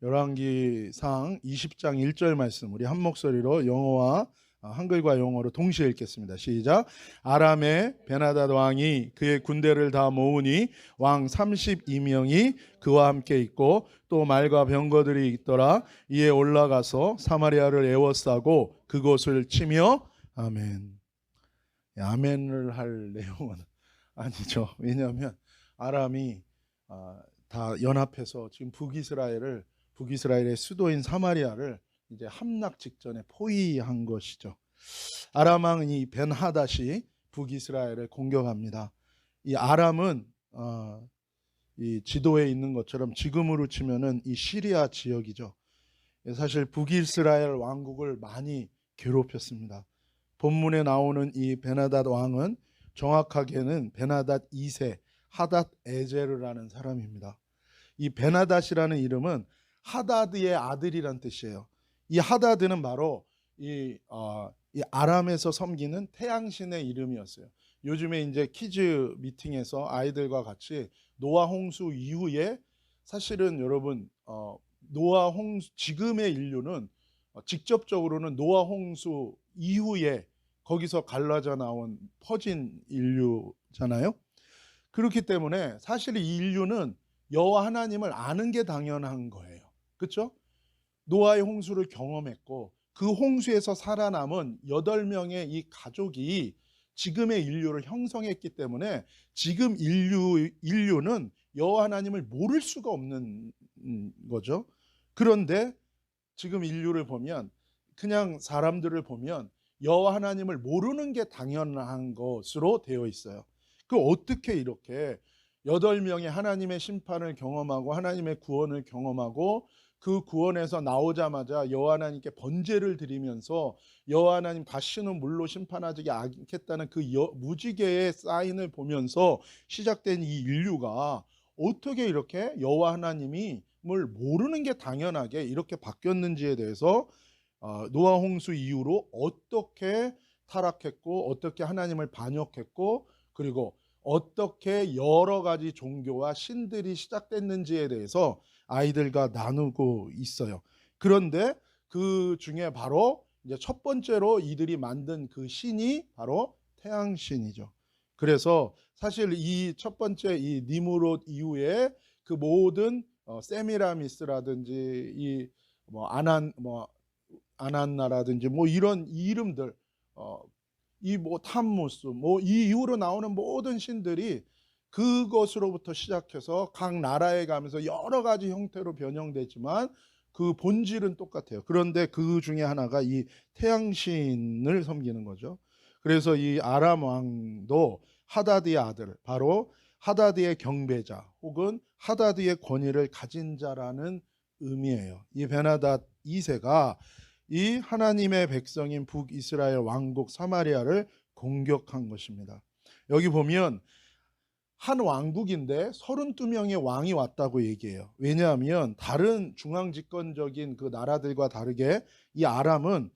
열왕기상 20장 1절 말씀 우리 한 목소리로 영어와 한글과 영어로 동시에 읽겠습니다. 시작. 아람의 베나닷 왕이 그의 군대를 다 모으니 왕 32명이 그와 함께 있고 또 말과 병거들이 있더라. 이에 올라가서 사마리아를 에워싸고 그곳을 치며 아멘. 아멘을 할 내용은 아니죠. 왜냐하면 아람이 다 연합해서 지금 북이스라엘의 수도인 사마리아를 이제 함락 직전에 포위한 것이죠. 아람 왕이 벤하닷이 북이스라엘을 공격합니다. 이 아람은 이 지도에 있는 것처럼 지금으로 치면은 이 시리아 지역이죠. 사실 북이스라엘 왕국을 많이 괴롭혔습니다. 본문에 나오는 이 베나닷 왕은 정확하게는 베나닷 2세 하닷 에제르라는 사람입니다. 이 베나닷이라는 이름은 하다드의 아들이란 뜻이에요. 이 하다드는 바로 이 아람에서 섬기는 태양신의 이름이었어요. 요즘에 이제 퀴즈 미팅에서 아이들과 같이 노아 홍수 이후에 사실은 여러분 노아 홍수 지금의 인류는 직접적으로는 노아 홍수 이후에 거기서 갈라져 나온 퍼진 인류잖아요. 그렇기 때문에 사실 이 인류는 여호와 하나님을 아는 게 당연한 거예요. 그렇죠? 노아의 홍수를 경험했고 그 홍수에서 살아남은 8명의 이 가족이 지금의 인류를 형성했기 때문에 지금 인류는 여호와 하나님을 모를 수가 없는 거죠. 그런데 지금 인류를 보면 그냥 사람들을 보면 여호와 하나님을 모르는 게 당연한 것으로 되어 있어요. 그 어떻게 이렇게 8명의 하나님의 심판을 경험하고 하나님의 구원을 경험하고 그 구원에서 나오자마자 여호와 하나님께 번제를 드리면서 여호와 하나님 다시는 물로 심판하지 않겠다는 그 무지개의 사인을 보면서 시작된 이 인류가 어떻게 이렇게 여호와 하나님을 모르는 게 당연하게 이렇게 바뀌었는지에 대해서 노아 홍수 이후로 어떻게 타락했고 어떻게 하나님을 반역했고 그리고 어떻게 여러 가지 종교와 신들이 시작됐는지에 대해서 아이들과 나누고 있어요. 그런데 그 중에 바로 이제 첫 번째로 이들이 만든 그 신이 바로 태양신이죠. 그래서 사실 이 첫 번째 이 니므롯 이후에 그 모든 세미라미스라든지 이 아난나라든지 이런 이름들 이 탐무스 이 이후로 나오는 모든 신들이 그것으로부터 시작해서 각 나라에 가면서 여러 가지 형태로 변형되지만 그 본질은 똑같아요. 그런데 그 중에 하나가 이 태양신을 섬기는 거죠. 그래서 이 아람 왕도 하다드의 아들, 바로 하다드의 경배자 혹은 하다드의 권위를 가진 자라는 의미예요. 이 베나닷 2세가 이 하나님의 백성인 북이스라엘 왕국 사마리아를 공격한 것입니다. 여기 보면 한 왕국인데 32명의 왕이 왔다고 얘기해요. 왜냐하면 다른 중앙집권적인 그 나라들과 다르게 이 아람은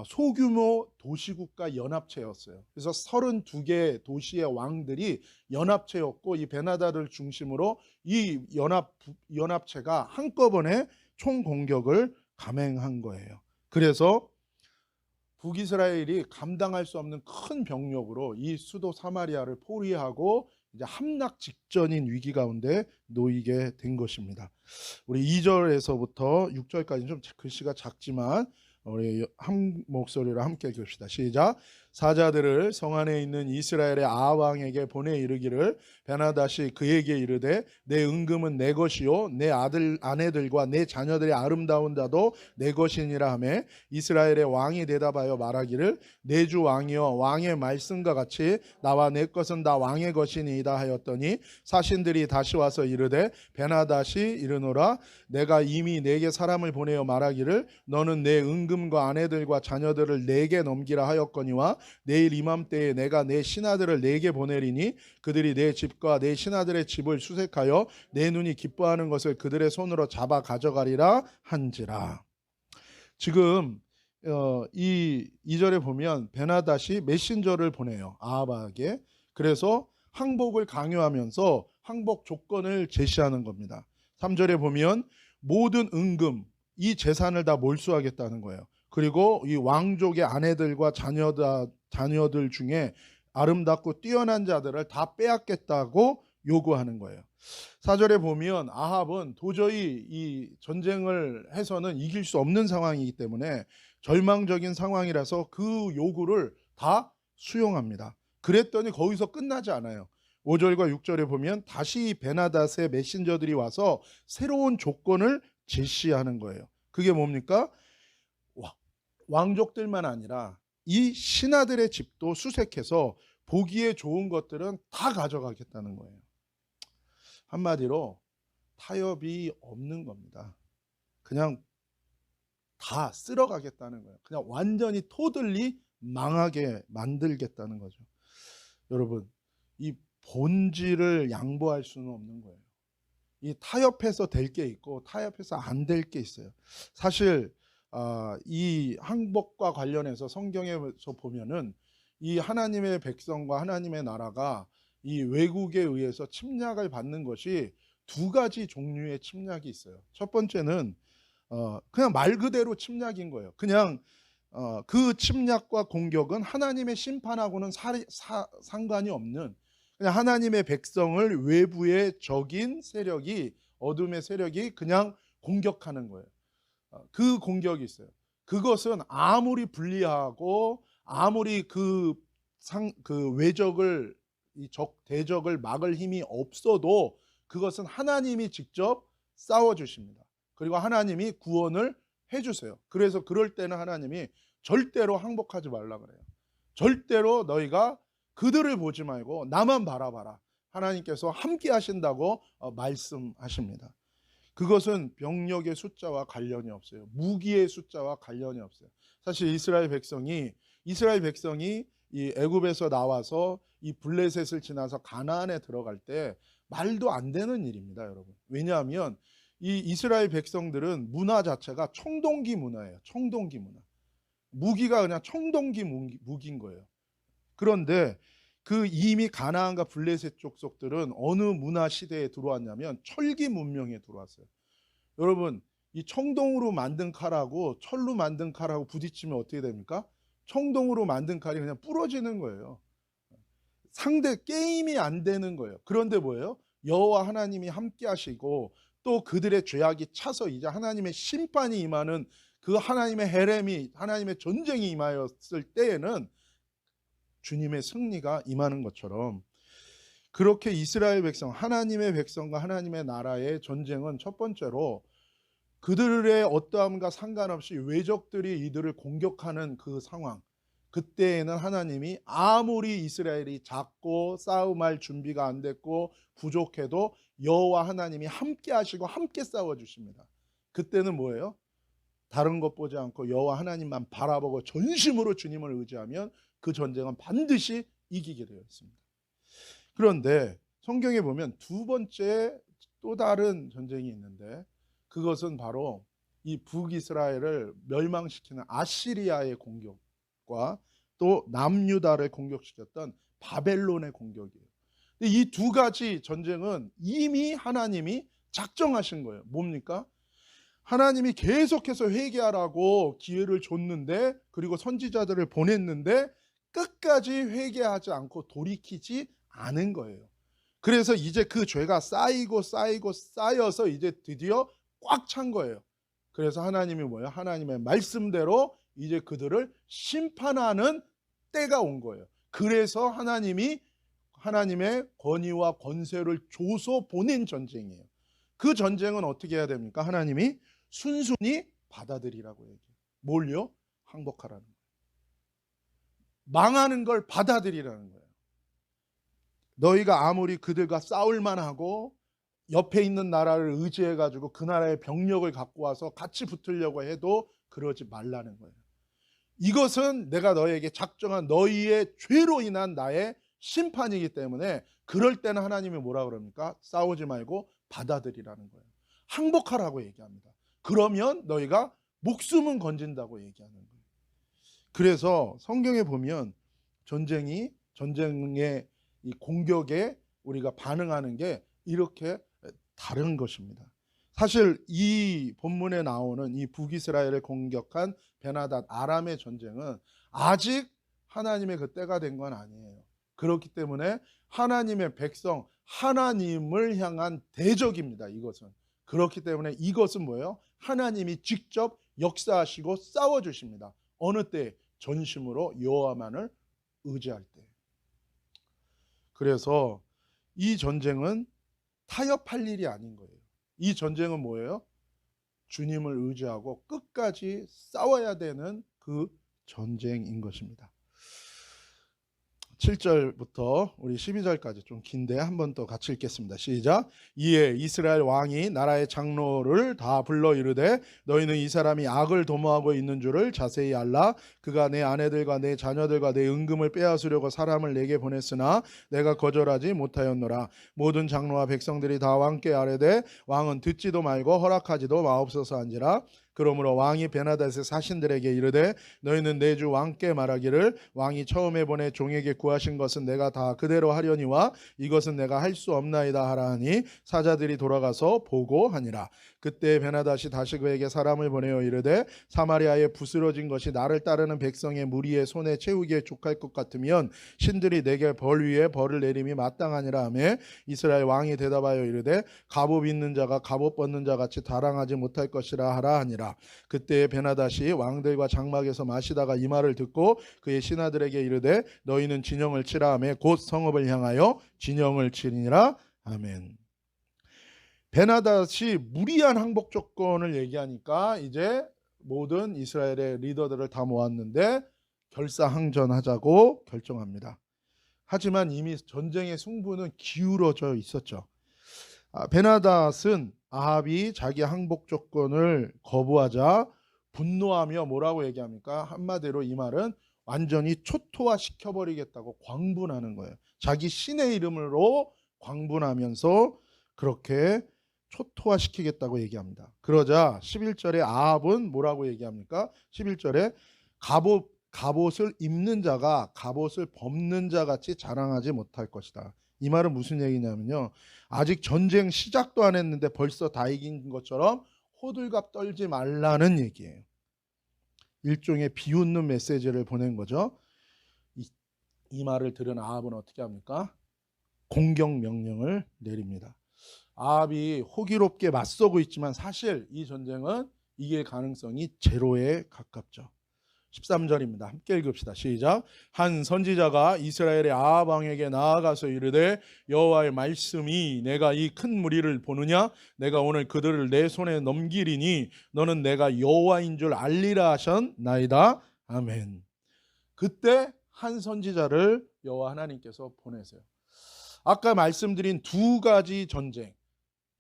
소규모 도시국가 연합체였어요. 그래서 32개 도시의 왕들이 연합체였고 이 베나닷을 중심으로 이 연합체가 한꺼번에 총공격을 감행한 거예요. 그래서 북이스라엘이 감당할 수 없는 큰 병력으로 이 수도 사마리아를 포위하고 이제 함락 직전인 위기 가운데 놓이게 된 것입니다. 우리 2절에서부터 6절까지는 좀 글씨가 작지만 우리 한 목소리로 함께 읽읍시다. 시작. 사자들을 성 안에 있는 이스라엘의 아왕에게 보내 이르기를 베나닷이 그에게 이르되 내 은금은 내 것이요 내 아내들과 내 자녀들의 아름다운 자도 내 것이니라 하며 이스라엘의 왕이 대답하여 말하기를 내 주 왕이여 왕의 말씀과 같이 나와 내 것은 다 왕의 것이니이다 하였더니 사신들이 다시 와서 이르되 베나닷이 이르노라 내가 이미 내게 사람을 보내어 말하기를 너는 내 은금과 아내들과 자녀들을 내게 넘기라 하였거니와 내일 이맘때에 내가 내 신하들을 내게 보내리니 그들이 내 집과 내 신하들의 집을 수색하여 내 눈이 기뻐하는 것을 그들의 손으로 잡아 가져가리라 한지라. 지금 이 2절에 보면 베나닷이 메신저를 보내요. 아합에게. 그래서 항복을 강요하면서 항복 조건을 제시하는 겁니다. 3절에 보면 모든 은금, 이 재산을 다 몰수하겠다는 거예요. 그리고 이 왕족의 아내들과 자녀들 중에 아름답고 뛰어난 자들을 다 빼앗겠다고 요구하는 거예요. 4절에 보면 아합은 도저히 이 전쟁을 해서는 이길 수 없는 상황이기 때문에 절망적인 상황이라서 그 요구를 다 수용합니다. 그랬더니 거기서 끝나지 않아요. 5절과 6절에 보면 다시 베나닷의 메신저들이 와서 새로운 조건을 제시하는 거예요. 그게 뭡니까? 왕족들만 아니라 이 신하들의 집도 수색해서 보기에 좋은 것들은 다 가져가겠다는 거예요. 한마디로 타협이 없는 겁니다. 그냥 다 쓸어가겠다는 거예요. 그냥 완전히 토들리 망하게 만들겠다는 거죠. 여러분, 이 본질을 양보할 수는 없는 거예요. 이 타협해서 될 게 있고 타협해서 안 될 게 있어요. 사실 이 항복과 관련해서 성경에서 보면은 이 하나님의 백성과 하나님의 나라가 이 외국에 의해서 침략을 받는 것이 두 가지 종류의 침략이 있어요. 첫 번째는 그냥 말 그대로 침략인 거예요. 그냥 그 침략과 공격은 하나님의 심판하고는 상관이 없는, 그냥 하나님의 백성을 외부의 적인 세력이, 어둠의 세력이 그냥 공격하는 거예요. 그 공격이 있어요. 그것은 아무리 불리하고 아무리 그 외적을, 이 대적을 막을 힘이 없어도 그것은 하나님이 직접 싸워주십니다. 그리고 하나님이 구원을 해주세요. 그래서 그럴 때는 하나님이 절대로 항복하지 말라 그래요. 절대로 너희가 그들을 보지 말고 나만 바라봐라. 하나님께서 함께 하신다고 말씀하십니다. 그것은 병력의 숫자와 관련이 없어요. 무기의 숫자와 관련이 없어요. 사실 이스라엘 백성이 이 애굽에서 나와서 이 블레셋을 지나서 가나안에 들어갈 때 말도 안 되는 일입니다, 여러분. 왜냐하면 이 이스라엘 백성들은 문화 자체가 청동기 문화예요. 청동기 문화. 무기가 그냥 청동기 무기인 거예요. 그런데 그 이미 가나안과 블레셋 족속들은 어느 문화 시대에 들어왔냐면 철기 문명에 들어왔어요. 여러분, 이 청동으로 만든 칼하고 철로 만든 칼하고 부딪히면 어떻게 됩니까? 청동으로 만든 칼이 그냥 부러지는 거예요. 상대 게임이 안 되는 거예요. 그런데 뭐예요? 여호와 하나님이 함께 하시고 또 그들의 죄악이 차서 이제 하나님의 심판이 임하는 그 하나님의 헤렘이, 하나님의 전쟁이 임하였을 때에는 주님의 승리가 임하는 것처럼, 그렇게 이스라엘 백성, 하나님의 백성과 하나님의 나라의 전쟁은 첫 번째로 그들의 어떠함과 상관없이 외적들이 이들을 공격하는 그 상황, 그때에는 하나님이 아무리 이스라엘이 작고 싸움할 준비가 안 됐고 부족해도 여호와 하나님이 함께 하시고 함께 싸워 주십니다. 그때는 뭐예요? 다른 것 보지 않고 여호와 하나님만 바라보고 전심으로 주님을 의지하면 그 전쟁은 반드시 이기게 되어 있습니다. 그런데 성경에 보면 두 번째 또 다른 전쟁이 있는데, 그것은 바로 이 북이스라엘을 멸망시키는 아시리아의 공격과 또 남유다를 공격시켰던 바벨론의 공격이에요. 이 두 가지 전쟁은 이미 하나님이 작정하신 거예요. 뭡니까? 하나님이 계속해서 회개하라고 기회를 줬는데, 그리고 선지자들을 보냈는데 끝까지 회개하지 않고 돌이키지 않은 거예요. 그래서 이제 그 죄가 쌓여서 이제 드디어 꽉 찬 거예요. 그래서 하나님이 뭐예요? 하나님의 말씀대로 이제 그들을 심판하는 때가 온 거예요. 그래서 하나님이 하나님의 권위와 권세를 줘서 보낸 전쟁이에요. 그 전쟁은 어떻게 해야 됩니까? 하나님이 순순히 받아들이라고 얘기해요. 뭘요? 항복하라는 거예요. 망하는 걸 받아들이라는 거예요. 너희가 아무리 그들과 싸울 만하고 옆에 있는 나라를 의지해 가지고 그 나라의 병력을 갖고 와서 같이 붙으려고 해도 그러지 말라는 거예요. 이것은 내가 너희에게 작정한 너희의 죄로 인한 나의 심판이기 때문에 그럴 때는 하나님이 뭐라 그럽니까? 싸우지 말고 받아들이라는 거예요. 항복하라고 얘기합니다. 그러면 너희가 목숨은 건진다고 얘기하는 거예요. 그래서 성경에 보면 전쟁의 이 공격에 우리가 반응하는 게 이렇게 다른 것입니다. 사실 이 본문에 나오는 이 북이스라엘을 공격한 베나닷 아람의 전쟁은 아직 하나님의 그 때가 된 건 아니에요. 그렇기 때문에 하나님의 백성, 하나님을 향한 대적입니다. 이것은. 그렇기 때문에 이것은 뭐예요? 하나님이 직접 역사하시고 싸워주십니다. 어느 때? 전심으로 여호와만을 의지할 때. 그래서 이 전쟁은 타협할 일이 아닌 거예요. 이 전쟁은 뭐예요? 주님을 의지하고 끝까지 싸워야 되는 그 전쟁인 것입니다. 7절부터 우리 12절까지 좀 긴데 한 번 더 같이 읽겠습니다. 시작. 이에 이스라엘 왕이 나라의 장로를 다 불러 이르되 너희는 이 사람이 악을 도모하고 있는 줄을 자세히 알라. 그가 내 아내들과 내 자녀들과 내 은금을 빼앗으려고 사람을 내게 보냈으나 내가 거절하지 못하였노라. 모든 장로와 백성들이 다 왕께 아뢰되 왕은 듣지도 말고 허락하지도 마옵소서 한지라. 그러므로 왕이 베나닷의 사신들에게 이르되 너희는 내 주 왕께 말하기를 왕이 처음에 보내 종에게 구하신 것은 내가 다 그대로 하려니와 이것은 내가 할 수 없나이다 하라 하니 사자들이 돌아가서 보고하니라. 그때 베나닷이 다시 그에게 사람을 보내어 이르되 사마리아에 부스러진 것이 나를 따르는 백성의 무리의 손에 채우기에 족할 것 같으면 신들이 내게 벌 위에 벌을 내림이 마땅하니라 하매 이스라엘 왕이 대답하여 이르되 갑옷 입는 자가 갑옷 벗는 자 같이 다랑하지 못할 것이라 하라 하니라. 그때 베나닷이 왕들과 장막에서 마시다가 이 말을 듣고 그의 신하들에게 이르되 너희는 진영을 치라 하매 곧 성읍을 향하여 진영을 치니라. 아멘. 베나닷이 무리한 항복 조건을 얘기하니까 이제 모든 이스라엘의 리더들을 다 모았는데 결사항전하자고 결정합니다. 하지만 이미 전쟁의 승부는 기울어져 있었죠. 베나닷은 아합이 자기 항복 조건을 거부하자 분노하며 뭐라고 얘기합니까? 한마디로 이 말은 완전히 초토화 시켜버리겠다고 광분하는 거예요. 자기 신의 이름으로 광분하면서 그렇게 초토화 시키겠다고 얘기합니다. 그러자 11절에 아합은 뭐라고 얘기합니까? 11절에 갑옷을 입는 자가 갑옷을 벗는 자 같이 자랑하지 못할 것이다. 이 말은 무슨 얘기냐면요, 아직 전쟁 시작도 안 했는데 벌써 다 이긴 것처럼 호들갑 떨지 말라는 얘기예요. 일종의 비웃는 메시지를 보낸 거죠. 이 말을 들은 아합은 어떻게 합니까? 공격 명령을 내립니다. 아합이 호기롭게 맞서고 있지만 사실 이 전쟁은 이길 가능성이 제로에 가깝죠. 13절입니다. 함께 읽읍시다. 시작. 한 선지자가 이스라엘의 아합 왕에게 나아가서 이르되 여호와의 말씀이 내가 이 큰 무리를 보느냐? 내가 오늘 그들을 내 손에 넘기리니 너는 내가 여호와인 줄 알리라 하셨나이다. 아멘. 그때 한 선지자를 여호와 하나님께서 보내세요. 아까 말씀드린 두 가지 전쟁,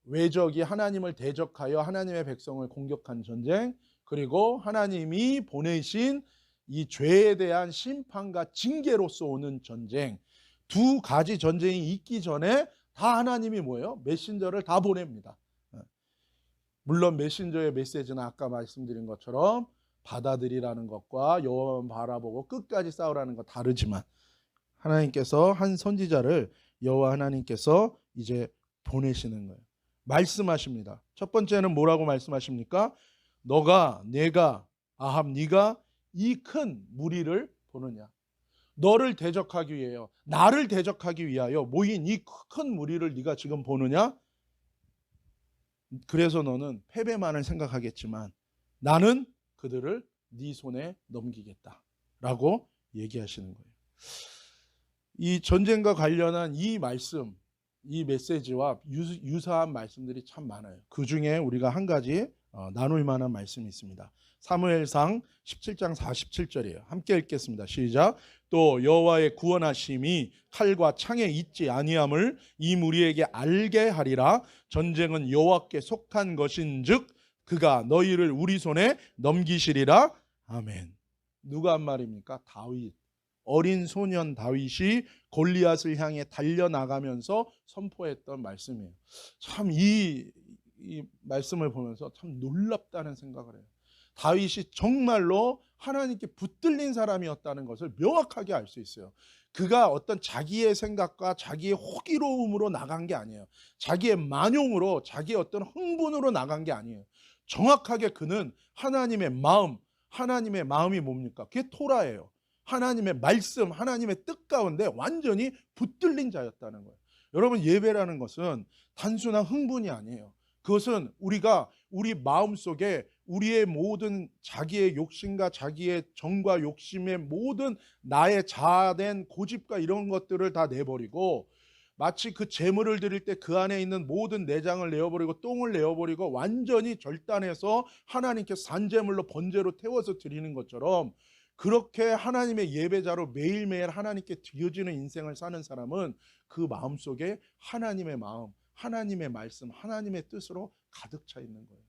외적이 하나님을 대적하여 하나님의 백성을 공격한 전쟁, 그리고 하나님이 보내신 이 죄에 대한 심판과 징계로서 오는 전쟁, 두 가지 전쟁이 있기 전에 다 하나님이 뭐예요? 메신저를 다 보냅니다. 물론 메신저의 메시지는 아까 말씀드린 것처럼 받아들이라는 것과 여호와만 바라보고 끝까지 싸우라는 것 다르지만 하나님께서 한 선지자를 여호와 하나님께서 이제 보내시는 거예요. 말씀하십니다. 첫 번째는 뭐라고 말씀하십니까? 내가 아합 네가 이 큰 무리를 보느냐? 너를 대적하기 위하여, 나를 대적하기 위하여 모인 이 큰 무리를 네가 지금 보느냐? 그래서 너는 패배만을 생각하겠지만 나는 그들을 네 손에 넘기겠다라고 얘기하시는 거예요. 이 전쟁과 관련한 이 말씀, 이 메시지와 유사한 말씀들이 참 많아요. 그 중에 우리가 한 가지 나눌 만한 말씀이 있습니다. 사무엘상 17장 47절이에요. 함께 읽겠습니다. 시작. 또 여호와의 구원하심이 칼과 창에 있지 아니함을 이 무리에게 알게 하리라. 전쟁은 여호와께 속한 것인즉 그가 너희를 우리 손에 넘기시리라. 아멘. 누가 한 말입니까? 다윗. 어린 소년 다윗이 골리앗을 향해 달려나가면서 선포했던 말씀이에요. 참 이 말씀을 보면서 참 놀랍다는 생각을 해요. 다윗이 정말로 하나님께 붙들린 사람이었다는 것을 명확하게 알 수 있어요. 그가 어떤 자기의 생각과 자기의 호기로움으로 나간 게 아니에요. 자기의 만용으로, 자기의 어떤 흥분으로 나간 게 아니에요. 정확하게 그는 하나님의 마음, 하나님의 마음이 뭡니까? 그게 토라예요. 하나님의 말씀, 하나님의 뜻 가운데 완전히 붙들린 자였다는 거예요. 여러분, 예배라는 것은 단순한 흥분이 아니에요. 그것은 우리가 우리 마음속에 우리의 모든 자기의 욕심과 자기의 정과 욕심의 모든 나의 자아된 고집과 이런 것들을 다 내버리고, 마치 그 제물을 드릴 때 그 안에 있는 모든 내장을 내어버리고 똥을 내어버리고 완전히 절단해서 하나님께 산제물로 번제로 태워서 드리는 것처럼, 그렇게 하나님의 예배자로 매일매일 하나님께 드려지는 인생을 사는 사람은 그 마음속에 하나님의 마음, 하나님의 말씀, 하나님의 뜻으로 가득 차 있는 거예요.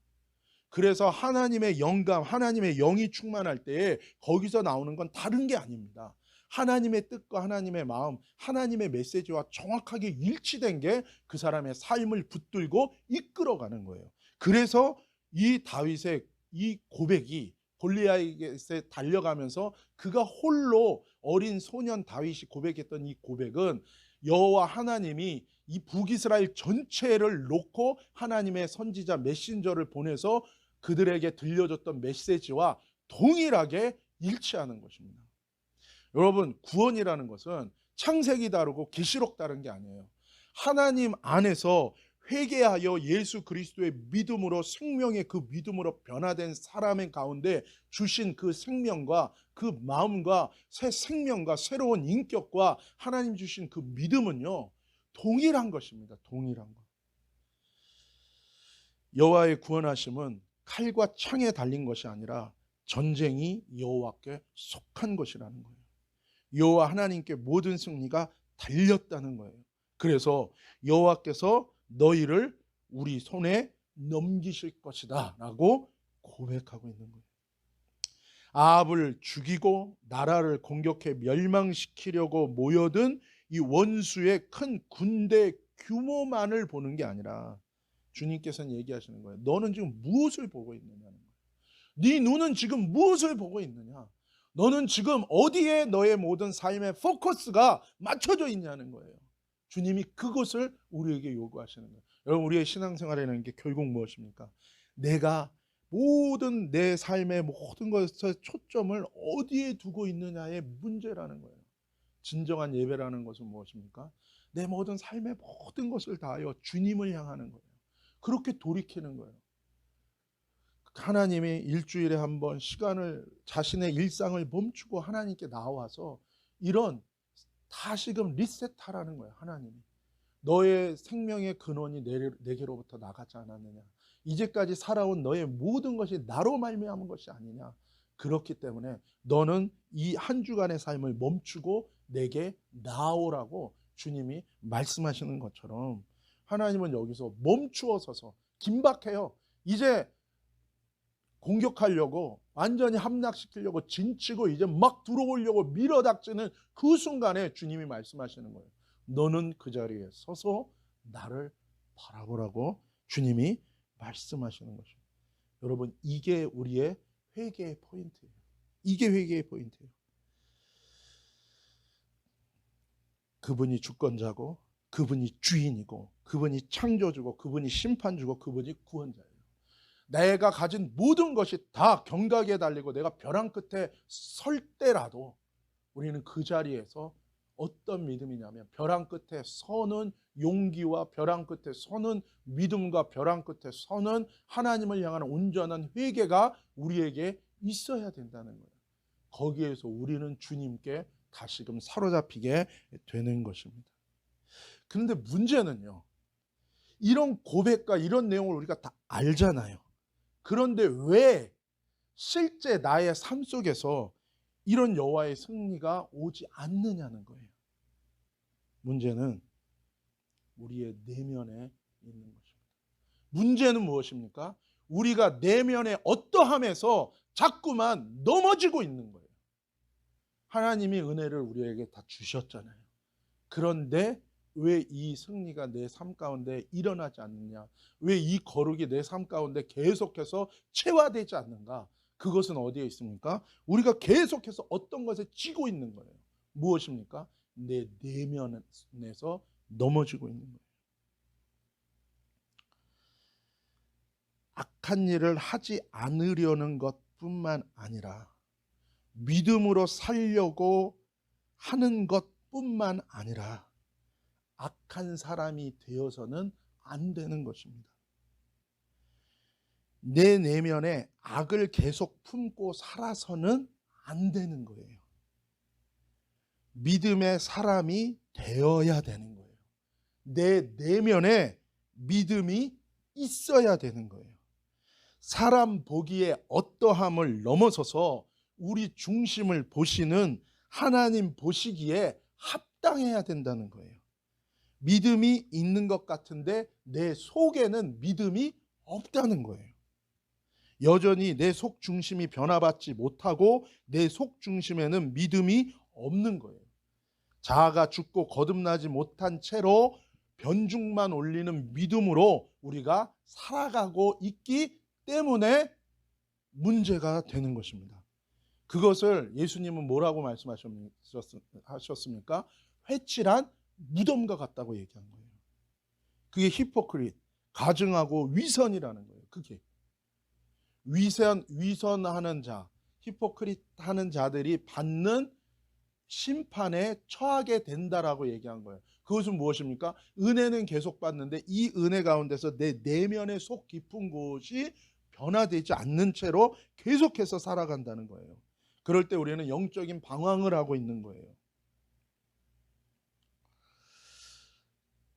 그래서 하나님의 영감, 하나님의 영이 충만할 때에 거기서 나오는 건 다른 게 아닙니다. 하나님의 뜻과 하나님의 마음, 하나님의 메시지와 정확하게 일치된 게 그 사람의 삶을 붙들고 이끌어가는 거예요. 그래서 이 다윗의 이 고백이 골리앗에 달려가면서 그가 홀로 어린 소년 다윗이 고백했던 이 고백은 여호와 하나님이 이 북이스라엘 전체를 놓고 하나님의 선지자 메신저를 보내서 그들에게 들려줬던 메시지와 동일하게 일치하는 것입니다. 여러분, 구원이라는 것은 창세기 다르고 계시록 다른 게 아니에요. 하나님 안에서 회개하여 예수 그리스도의 믿음으로, 생명의 그 믿음으로 변화된 사람의 가운데 주신 그 생명과 그 마음과 새 생명과 새로운 인격과 하나님 주신 그 믿음은요, 동일한 것입니다. 동일한 것. 여호와의 구원하심은 칼과 창에 달린 것이 아니라 전쟁이 여호와께 속한 것이라는 거예요. 여호와 하나님께 모든 승리가 달렸다는 거예요. 그래서 여호와께서 너희를 우리 손에 넘기실 것이다 라고 고백하고 있는 거예요. 아합을 죽이고 나라를 공격해 멸망시키려고 모여든 이 원수의 큰 군대 규모만을 보는 게 아니라 주님께서는 얘기하시는 거예요. 너는 지금 무엇을 보고 있느냐는 거예요. 네 눈은 지금 무엇을 보고 있느냐? 너는 지금 어디에 너의 모든 삶의 포커스가 맞춰져 있냐는 거예요. 주님이 그것을 우리에게 요구하시는 거예요. 여러분, 우리의 신앙생활이라는 게 결국 무엇입니까? 내가 모든 내 삶의 모든 것의 초점을 어디에 두고 있느냐의 문제라는 거예요. 진정한 예배라는 것은 무엇입니까? 내 모든 삶의 모든 것을 다하여 주님을 향하는 거예요. 그렇게 돌이키는 거예요. 하나님이 일주일에 한 번 시간을, 자신의 일상을 멈추고 하나님께 나와서 이런 다시금 리셋하라는 거예요. 하나님이 너의 생명의 근원이 내게로부터 나가지 않았느냐? 이제까지 살아온 너의 모든 것이 나로 말미암은 것이 아니냐? 그렇기 때문에 너는 이 한 주간의 삶을 멈추고 내게 나오라고 주님이 말씀하시는 것처럼, 하나님은 여기서 멈추어 서서 긴박해요. 이제 공격하려고, 완전히 함락시키려고 진치고 이제 막 들어오려고 밀어닥치는 그 순간에 주님이 말씀하시는 거예요. 너는 그 자리에 서서 나를 바라보라고 주님이 말씀하시는 것입니다. 여러분, 이게 우리의 회개의 포인트예요. 이게 회개의 포인트예요. 그분이 주권자고, 그분이 주인이고, 그분이 창조주고, 그분이 심판주고, 그분이 구원자예요. 내가 가진 모든 것이 다 경각에 달리고 내가 벼랑 끝에 설 때라도 우리는 그 자리에서 어떤 믿음이냐면, 벼랑 끝에 서는 용기와 벼랑 끝에 서는 믿음과 벼랑 끝에 서는 하나님을 향한 온전한 회개가 우리에게 있어야 된다는 거예요. 거기에서 우리는 주님께 다시금 사로잡히게 되는 것입니다. 그런데 문제는요, 이런 고백과 이런 내용을 우리가 다 알잖아요. 그런데 왜 실제 나의 삶 속에서 이런 여호와의 승리가 오지 않느냐는 거예요. 문제는 우리의 내면에 있는 것입니다. 문제는 무엇입니까? 우리가 내면에 어떠함에서 자꾸만 넘어지고 있는 거예요. 하나님이 은혜를 우리에게 다 주셨잖아요. 그런데 왜 이 승리가 내 삶 가운데 일어나지 않느냐? 왜 이 거룩이 내 삶 가운데 계속해서 체화되지 않는가? 그것은 어디에 있습니까? 우리가 계속해서 어떤 것에 쥐고 있는 거예요. 무엇입니까? 내 내면에서 넘어지고 있는 거예요. 악한 일을 하지 않으려는 것뿐만 아니라 믿음으로 살려고 하는 것뿐만 아니라 악한 사람이 되어서는 안 되는 것입니다. 내 내면에 악을 계속 품고 살아서는 안 되는 거예요. 믿음의 사람이 되어야 되는 거예요. 내 내면에 믿음이 있어야 되는 거예요. 사람 보기에 어떠함을 넘어서서 우리 중심을 보시는 하나님 보시기에 합당해야 된다는 거예요. 믿음이 있는 것 같은데 내 속에는 믿음이 없다는 거예요. 여전히 내 속 중심이 변화받지 못하고 내 속 중심에는 믿음이 없는 거예요. 자아가 죽고 거듭나지 못한 채로 변죽만 올리는 믿음으로 우리가 살아가고 있기 때문에 문제가 되는 것입니다. 그것을 예수님은 뭐라고 말씀하셨습니까? 회칠한 무덤과 같다고 얘기한 거예요. 그게 히포크릿, 가증하고 위선이라는 거예요. 그게 위선하는 자, 히포크릿 하는 자들이 받는 심판에 처하게 된다라고 얘기한 거예요. 그것은 무엇입니까? 은혜는 계속 받는데 이 은혜 가운데서 내 내면의 속 깊은 곳이 변화되지 않는 채로 계속해서 살아간다는 거예요. 그럴 때 우리는 영적인 방황을 하고 있는 거예요.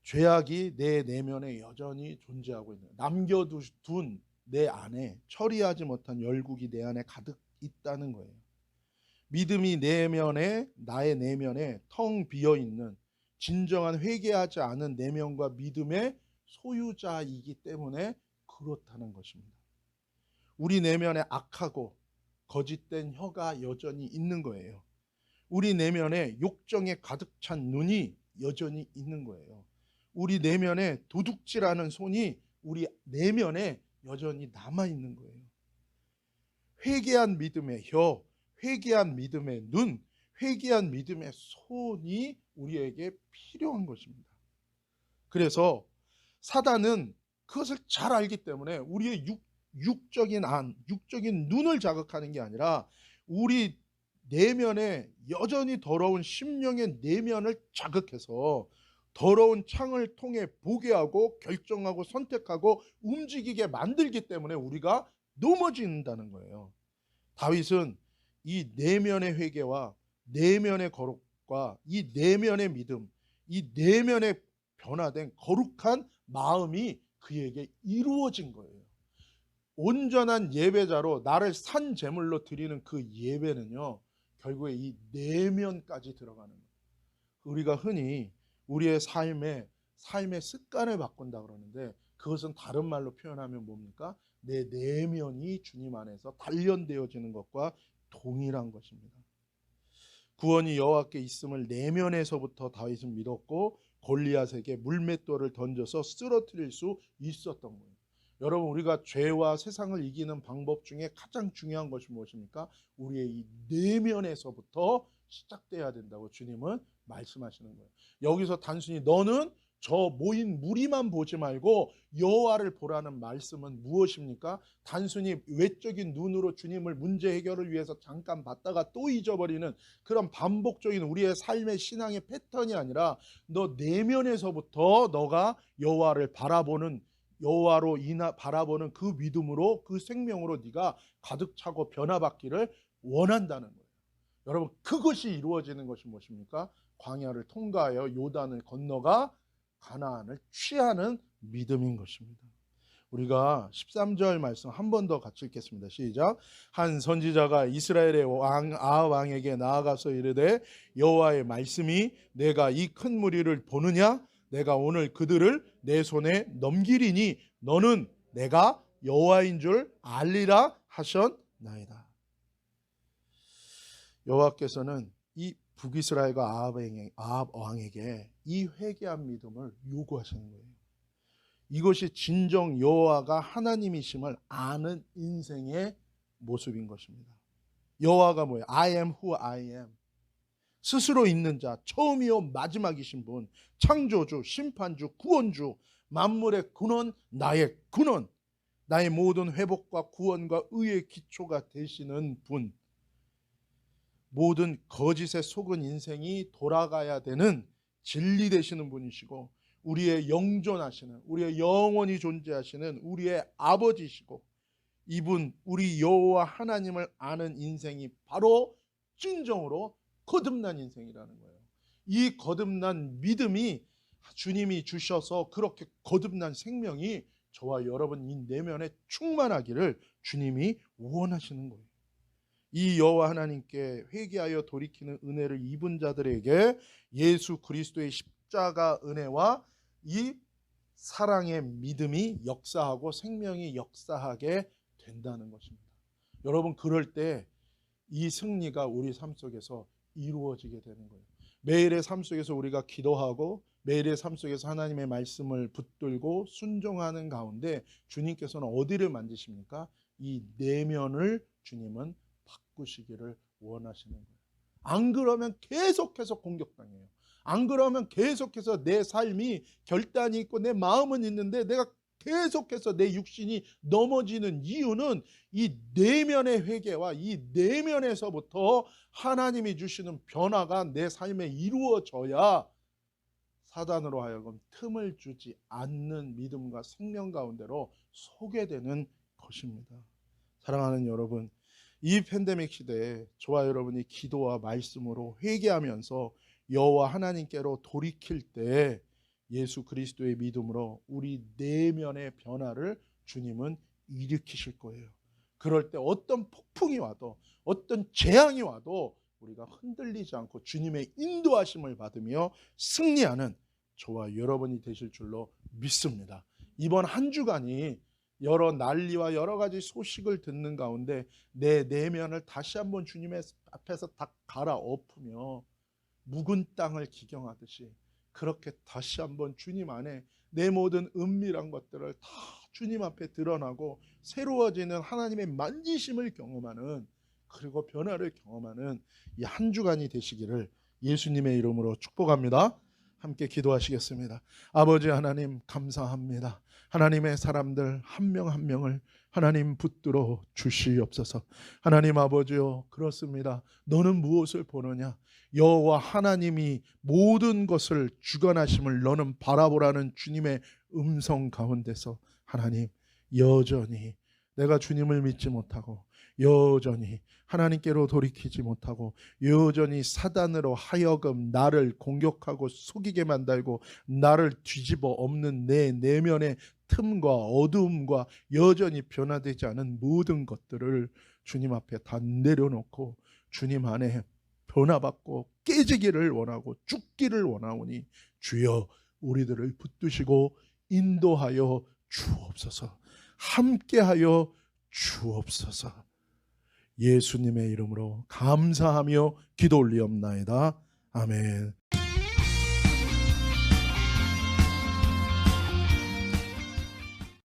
죄악이 내 내면에 여전히 존재하고 있는, 남겨둔 내 안에 처리하지 못한 열국이 내 안에 가득 있다는 거예요. 믿음이 나의 내면에 텅 비어 있는 진정한 회개하지 않은 내면과 믿음의 소유자이기 때문에 그렇다는 것입니다. 우리 내면에 악하고 거짓된 혀가 여전히 있는 거예요. 우리 내면에 욕정에 가득 찬 눈이 여전히 있는 거예요. 우리 내면에 도둑질하는 손이 우리 내면에 여전히 남아 있는 거예요. 회개한 믿음의 혀, 회개한 믿음의 눈, 회개한 믿음의 손이 우리에게 필요한 것입니다. 그래서 사단은 그것을 잘 알기 때문에 우리의 육적인 눈을 자극하는 게 아니라 우리 내면에 여전히 더러운 심령의 내면을 자극해서 더러운 창을 통해 보게 하고 결정하고 선택하고 움직이게 만들기 때문에 우리가 넘어진다는 거예요. 다윗은 이 내면의 회개와 내면의 거룩과 이 내면의 믿음, 이 내면의 변화된 거룩한 마음이 그에게 이루어진 거예요. 온전한 예배자로 나를 산 제물로 드리는 그 예배는요, 결국에 이 내면까지 들어가는 거예요. 우리가 흔히 우리의 삶의 습관을 바꾼다 그러는데 그것은 다른 말로 표현하면 뭡니까? 내 내면이 주님 안에서 단련되어지는 것과 동일한 것입니다. 구원이 여호와께 있음을 내면에서부터 다윗은 믿었고 골리앗에게 물맷돌을 던져서 쓰러뜨릴 수 있었던 거예요. 여러분, 우리가 죄와 세상을 이기는 방법 중에 가장 중요한 것이 무엇입니까? 우리의 이 내면에서부터 시작돼야 된다고 주님은 말씀하시는 거예요. 여기서 단순히 너는 저 모인 무리만 보지 말고 여호와를 보라는 말씀은 무엇입니까? 단순히 외적인 눈으로 주님을 문제 해결을 위해서 잠깐 봤다가 또 잊어버리는 그런 반복적인 우리의 삶의 신앙의 패턴이 아니라 너 내면에서부터 너가 여호와를 바라보는, 여호와로 바라보는 그 믿음으로, 그 생명으로 네가 가득 차고 변화받기를 원한다는 거예요. 여러분, 그것이 이루어지는 것이 무엇입니까? 광야를 통과하여 요단을 건너가 가나안을 취하는 믿음인 것입니다. 우리가 13절 말씀 한 번 더 같이 읽겠습니다. 시작. 한 선지자가 이스라엘의 왕 아합 왕에게 나아가서 이르되 여호와의 말씀이 내가 이 큰 무리를 보느냐? 내가 오늘 그들을 내 손에 넘기리니 너는 내가 여호와인 줄 알리라 하셨나이다. 여호와께서는 이 북이스라엘과 아합 왕에게 이 회개한 믿음을 요구하시는 거예요. 이것이 진정 여호와가 하나님이심을 아는 인생의 모습인 것입니다. 여호와가 뭐예요? I am who I am. 스스로 있는 자, 처음이요 마지막이신 분, 창조주, 심판주, 구원주, 만물의 근원, 나의 근원, 나의 모든 회복과 구원과 의의 기초가 되시는 분, 모든 거짓에 속은 인생이 돌아가야 되는 진리 되시는 분이시고, 우리의 영존하시는, 우리의 영원히 존재하시는 우리의 아버지시고, 이분 우리 여호와 하나님을 아는 인생이 바로 진정으로 거듭난 인생이라는 거예요. 이 거듭난 믿음이 주님이 주셔서 그렇게 거듭난 생명이 저와 여러분 이 내면에 충만하기를 주님이 원하시는 거예요. 이 여호와 하나님께 회개하여 돌이키는 은혜를 입은 자들에게 예수 그리스도의 십자가 은혜와 이 사랑의 믿음이 역사하고 생명이 역사하게 된다는 것입니다. 여러분, 그럴 때 이 승리가 우리 삶 속에서 이루어지게 되는 거예요. 매일의 삶 속에서 우리가 기도하고 매일의 삶 속에서 하나님의 말씀을 붙들고 순종하는 가운데 주님께서는 어디를 만지십니까? 이 내면을 주님은 바꾸시기를 원하시는 거예요. 안 그러면 계속해서 공격당해요. 안 그러면 계속해서 내 삶이 결단이 있고 내 마음은 있는데 내가 계속해서 내 육신이 넘어지는 이유는 이 내면의 회개와 이 내면에서부터 하나님이 주시는 변화가 내 삶에 이루어져야 사단으로 하여금 틈을 주지 않는 믿음과 생명 가운데로 서게 되는 것입니다. 사랑하는 여러분, 이 팬데믹 시대에 저와 여러분이 기도와 말씀으로 회개하면서 여호와 하나님께로 돌이킬 때 예수 그리스도의 믿음으로 우리 내면의 변화를 주님은 일으키실 거예요. 그럴 때 어떤 폭풍이 와도 어떤 재앙이 와도 우리가 흔들리지 않고 주님의 인도하심을 받으며 승리하는 저와 여러분이 되실 줄로 믿습니다. 이번 한 주간이 여러 난리와 여러 가지 소식을 듣는 가운데 내 내면을 다시 한번 주님의 앞에서 다 갈아엎으며 묵은 땅을 기경하듯이 그렇게 다시 한번 주님 안에 내 모든 은밀한 것들을 다 주님 앞에 드러나고 새로워지는 하나님의 만지심을 경험하는, 그리고 변화를 경험하는 이 한 주간이 되시기를 예수님의 이름으로 축복합니다. 함께 기도하시겠습니다. 아버지 하나님, 감사합니다. 하나님의 사람들 한 명 한 명을 하나님 붙들어 주시옵소서. 하나님 아버지요, 그렇습니다. 너는 무엇을 보느냐? 여호와 하나님이 모든 것을 주관하심을 너는 바라보라는 주님의 음성 가운데서 하나님, 여전히 내가 주님을 믿지 못하고 여전히 하나님께로 돌이키지 못하고 여전히 사단으로 하여금 나를 공격하고 속이게 만들고 나를 뒤집어 엎는 내 내면의 틈과 어두움과 여전히 변화되지 않은 모든 것들을 주님 앞에 다 내려놓고 주님 안에 변화받고 깨지기를 원하고 죽기를 원하오니 주여 우리들을 붙드시고 인도하여 주옵소서. 함께하여 주옵소서. 예수님의 이름으로 감사하며 기도 올리옵나이다. 아멘.